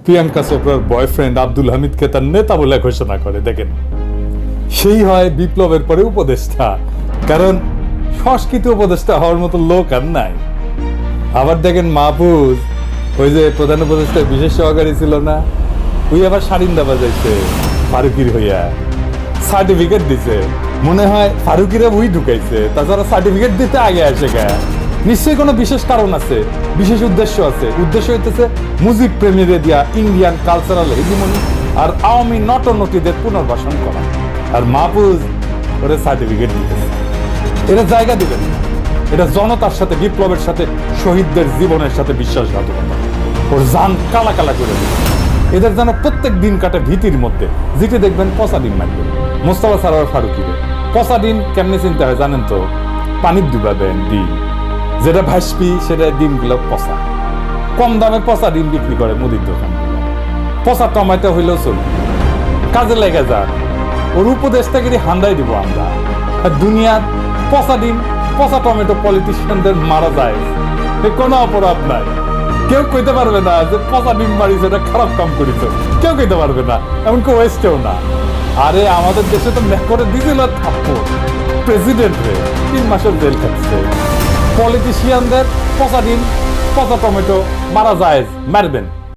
প্রিয়াঙ্কা চোপড়ার বয়ফ্রেন্ড আব্দুল হামিদকে তার নেতা বলে ঘোষণা করে। দেখেন, সেই হয় বিপ্লবের পরে উপদেষ্টা, কারণ সংস্কৃতি উপদেষ্টা হওয়ার মতো লোক আর নাই। আবার দেখেন মাহফুজ, ওই যে প্রধান উপদেষ্টার বিশেষ সহকারী ছিল না, ওই আবার সারিন্দা বাজাইছে ফারুকির হইয়া, সার্টিফিকেট দিছে। মনে হয় ফারুকিরা ওই ঢুকাইছে, তাছাড়া সার্টিফিকেট দিতে আগে আসে গা। নিশ্চয়ই কোনো বিশেষ কারণ আছে, বিশেষ উদ্দেশ্য আছে। উদ্দেশ্য হইতেছে মুজিব প্রেমীদের দিয়া ইন্ডিয়ান কালচারাল হেজিমনি আর আওয়ামী নটনটিদের পুনর্বাসন করা। আর মাহফুজ ওরা সার্টিফিকেট দিতেছে। এটা জায়গা দিবেন না, এটা জনতার সাথে, বিপ্লবের সাথে, শহীদদের জীবনের সাথে বিশ্বাসঘাতকতা। ওর জান কালা কালা করে দিবে। এদের যেন প্রত্যেক দিন কাটে ভীতির মধ্যে, যেটি দেখবেন পচা ডিম মারবে। মোস্তফা সারোয়ার ফারুকিরে পচা ডিম কেমনি চিনতে হয় জানেন তো? পানির ডুবাবেন ডিম, যেটা ভাসপি সেটা ডিমগুলো পচা। কম দামে পচা ডিম বিক্রি করে মুদির দোকানগুলো। পচা টমেটো হইলেও চলবে, কাজে লেগে যাক। ওর উপদেশটাগিরি হান্দাই দিব আমরা। আর দুনিয়ার পচা ডিম, পচা টমেটো পলিটিশিয়ানদের মারা যায়, কোনো অপরাধ নাই। কেউ কইতে পারবে না যে পচা ডিম মারিছে, এটা খারাপ কাম করেছ, কেউ কইতে পারবে না, এমনকি ওয়েস্টেও না। আরে আমাদের দেশে তো করে দিয়েছিল থাপ্পড়, প্রেসিডেন্ট হয়ে 3 মাসের জেল খাচ্ছে। পলিটিশিয়ানদের পচা ডিম, পচা টমেটো মারা যায়, মারবেন।